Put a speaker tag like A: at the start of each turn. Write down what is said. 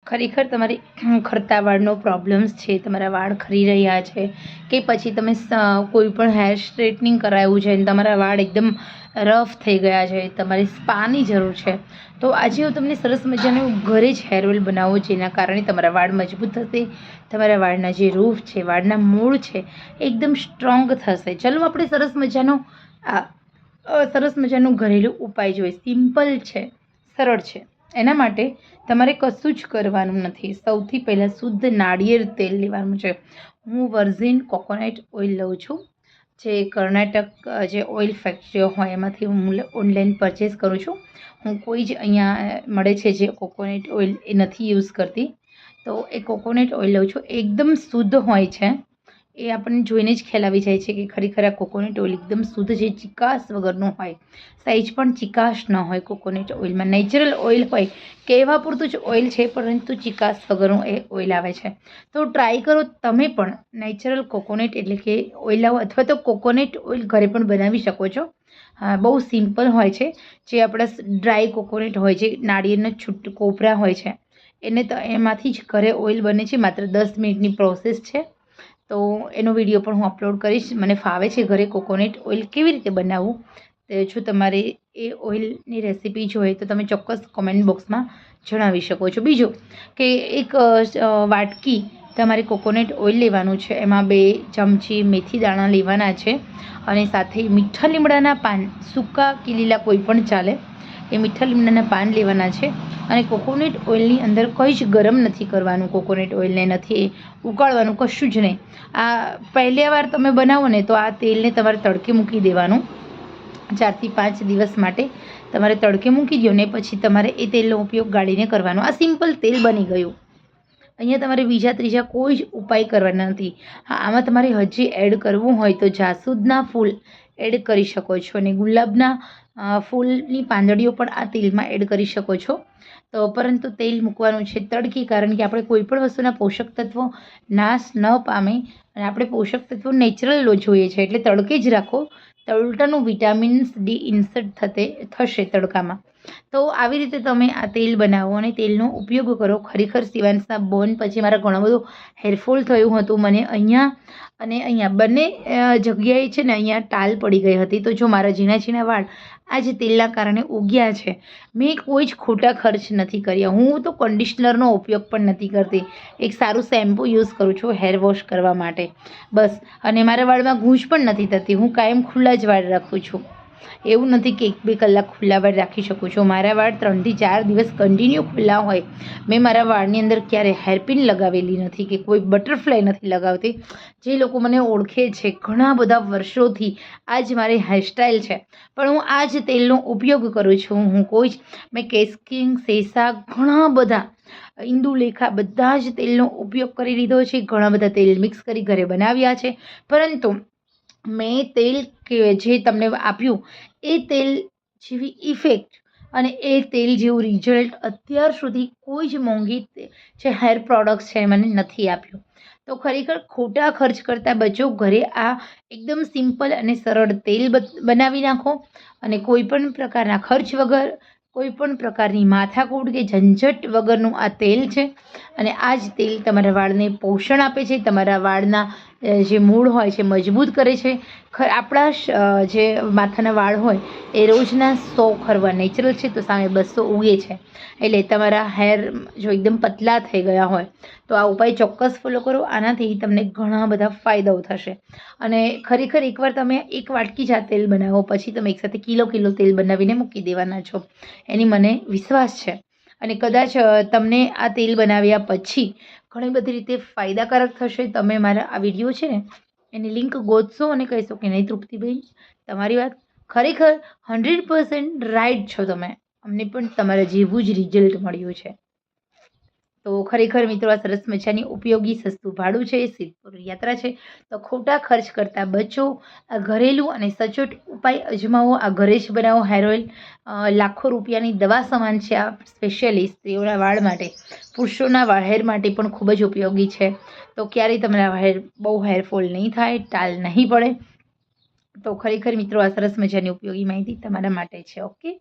A: ખરેખર તમારી ખરતા વાળનો પ્રોબ્લેમ્સ છે, તમારા વાળ ખરી રહ્યા છે કે પછી તમે કોઈ પણ હેર સ્ટ્રેટનિંગ કરાવ્યું છે અને તમારા વાળ એકદમ રફ થઈ ગયા છે, તમારી સ્પાની જરૂર છે, તો આજે હું તમને સરસ મજાનું ઘરે જ હેર ઓઇલ બનાવો, જેના કારણે તમારા વાળ મજબૂત થશે, તમારા વાળના જે રૂટ છે, વાળના મૂળ છે એકદમ સ્ટ્રોંગ થશે. ચલો આપણે સરસ મજાનું ઘરેલું ઉપાય જોઈએ. સિમ્પલ છે, સરળ છે. એના માટે તમારે કશું જ કરવાનું નથી. સૌથી પહેલાં શુદ્ધ નાળિયેર તેલ લેવાનું છે. હું વર્ઝિન કોકોનટ ઓઇલ લઉં છું, જે કર્ણાટક જે ઓઇલ ફેક્ટરીઓ હોય એમાંથી હું ઓનલાઈન પરચેસ કરું છું. હું કોઈ જ અહીંયા મળે છે જે કોકોનટ ઓઇલ એ નથી યુઝ કરતી, તો એ કોકોનટ ઓઇલ લઉં છું. એકદમ શુદ્ધ હોય છે, એ આપણને જોઈને જ ખ્યાલ આવી જાય છે કે ખરેખર આ કોકોનટ ઓઇલ એકદમ શુદ્ધ છે, ચિકાસ વગરનું હોય, સહેજ પણ ચિકાશ ન હોય. કોકોનટ ઓઇલમાં નેચરલ ઓઇલ હોય, કહેવા પૂરતું જ ઓઇલ છે પરંતુ ચિકાસ વગરનું એ ઓઇલ આવે છે. તો ટ્રાય કરો તમે પણ નેચરલ કોકોનટ એટલે કે ઓઇલ લાવો, અથવા તો કોકોનટ ઓઇલ ઘરે પણ બનાવી શકો છો. હા, બહુ સિમ્પલ હોય છે. જે આપણા ડ્રાય કોકોનટ હોય છે, નાળિયેરના છૂટ કોપરા હોય છે, એને તો એમાંથી જ ઘરે ઓઇલ બને છે. માત્ર 10 મિનિટની પ્રોસેસ છે, તો એનો વિડીયો પણ હું અપલોડ કરીશ. મને ફાવે છે ઘરે કોકોનટ ઓઇલ કેવી રીતે બનાવવું. તો જો તમારે એ ઓઇલની રેસીપી જોઈએ તો તમે ચોક્કસ કોમેન્ટ બોક્સમાં જણાવી શકો છો. બીજું કે એક વાટકી તમારે કોકોનટ ઓઇલ લેવાનું છે, એમાં 2 ચમચી મેથી દાણા લેવાના છે અને સાથે મીઠા લીમડાના પાન, સૂકા કે લીલા કોઈ પણ ચાલે, એ મીઠા લીમડાના પાન લેવાના છે. અને કોકોનટ ઓઇલની અંદર કંઈ જ ગરમ નથી કરવાનું, કોકોનટ ઓઇલને નથી ઉકાળવાનું, કશું જ નહીં. આ પહેલી વાર તમે બનાવો ને તો આ તેલને તમારે તડકે મૂકી દેવાનું. 4 થી 5 દિવસ માટે તમારે તડકે મૂકી દો ને પછી તમારે એ તેલનો ઉપયોગ ગાળીને કરવાનો. આ સિમ્પલ તેલ બની ગયું. અહીંયા તમારે બીજા ત્રીજા કોઈ જ ઉપાય કરવાના નથી. હા, આમાં તમારે હજી એડ કરવું હોય તો જાસૂદના ફૂલ એડ કરી શકો છો અને ગુલાબના ફૂલની પાંદડીઓ પણ આ તેલમાં એડ કરી શકો છો. તો પરંતુ તેલ મૂકવાનું છે તડકે, કારણ કે આપણે કોઈ પણ વસ્તુના પોષક તત્વો નાશ ન પામે અને આપણે પોષક તત્વો નેચરલ જોઈએ છે, એટલે તડકે જ રાખો. તો ઉલટાનું વિટામિન્સ ડી ઇન્સર્ટ થશે તડકામાં. તો આવી રીતે તમે આ તેલ બનાવો અને તેલનો ઉપયોગ કરો. ખરેખર શિવાંશના બોન પછી મારા ઘણો બધો હેરફોલ થયું હતું. મને અહીંયા અને અહીંયા બંને જગ્યાએ છે ને અહીંયા ટાલ પડી ગઈ હતી. તો જો મારા ઝીણા ઝીણા વાળ આ જ તેલના કારણે ઉગ્યા છે. મેં કોઈ જ ખોટા ખર્ચ નથી કર્યા. હું તો કન્ડિશનરનો ઉપયોગ પણ નથી કરતી. એક સારું શેમ્પૂ યુઝ કરું છું હેર વોશ કરવા માટે, બસ. અને મારા વાળમાં ગૂંચ પણ નથી થતી. હું કાયમ ખુલ્લા જ વાળ રાખું છું. એવું નથી કે 1-2 કલાક ખુલ્લા વાળ રાખી શકું છું. મારા વાળ 3 થી 4 દિવસ કન્ટિન્યુ ખુલ્લા હોય. મેં મારા વાળની અંદર ક્યારે હેરપિન લગાવેલી નથી કે કોઈ બટરફ્લાય નથી લગાવતી. જે લોકો મને ઓળખે છે ઘણા બધા વર્ષોથી, આ જ મારી હેરસ્ટાઈલ છે, પણ હું આ જ તેલનો ઉપયોગ કરું છું. મેં કેસ્કિંગ, સેસા, ઘણા બધા ઇન્દુલેખા બધા જ તેલનો ઉપયોગ કરી લીધો છે. ઘણા બધા તેલ મિક્સ કરી ઘરે બનાવ્યા છે, પરંતુ મેં તેલ જે તમને આપ્યું એ તેલ જેવી ઇફેક્ટ અને એ તેલ જેવું રિઝલ્ટ અત્યાર સુધી કોઈ જ મોંઘી જે હેર પ્રોડક્ટ્સ છે મને નથી આપ્યું. તો ખરેખર ખોટા ખર્ચ કરતાં બચો. ઘરે આ એકદમ સિમ્પલ અને સરળ તેલ બનાવી નાખો અને કોઈ પણ પ્રકારના ખર્ચ વગર, કોઈ પણ પ્રકારની માથાકૂટ કે ઝંઝટ વગરનું આ તેલ છે. અને આ જ તેલ તમારા વાળને પોષણ આપે છે, તમારા વાળના જે મૂળ હોય છે મજબૂત કરે છે. આપણા જે માથાના વાળ હોય એ રોજના 100 ખરવા નેચરલ છે, તો સામે 200 ઉગે છે. એટલે તમારા હેર જો એકદમ પતલા થઈ ગયા હોય તો આ ઉપાય ચોક્કસ ફોલો કરો. આનાથી તમને ઘણા બધા ફાયદાઓ થશે. અને ખરેખર એકવાર તમે 1 વાટકી જ આ તેલ બનાવો પછી તમે એકસાથે કિલો તેલ બનાવીને મૂકી દેવાના છો, એની મને વિશ્વાસ છે. અને કદાચ તમને આ તેલ બનાવ્યા પછી ઘણી બધી રીતે ફાયદાકારક થશે. તમે મારા આ વિડીયો છે ને એની લિંક ગોતશો અને કહેશો કે નહીં તૃપ્તિબેન, તમારી વાત ખરેખર 100% રાઈટ છો તમે, અમને પણ તમારા જેવું જ રિઝલ્ટ મળ્યું છે. તો ખરેખર મિત્રો આ સરસ મજાની ઉપયોગી સસ્તું ભાડું છે, સિદ્ધપુર યાત્રા છે. તો ખોટા ખર્ચ કરતાં બચો. આ ઘરેલું અને સચોટ ઉપાય અજમાવો. આ ઘરે જ બનાવો હેર ઓઇલ. લાખો રૂપિયાની દવા સમાન છે આ. સ્પેશિયલી સ્ત્રીઓના વાળ માટે, પુરુષોના હેર માટે પણ ખૂબ જ ઉપયોગી છે. તો ક્યારેય તમારા બહુ હેરફોલ નહીં થાય, ટાલ નહીં પડે. તો ખરેખર મિત્રો આ સરસ મજાની ઉપયોગી માહિતી તમારા માટે છે. ઓકે.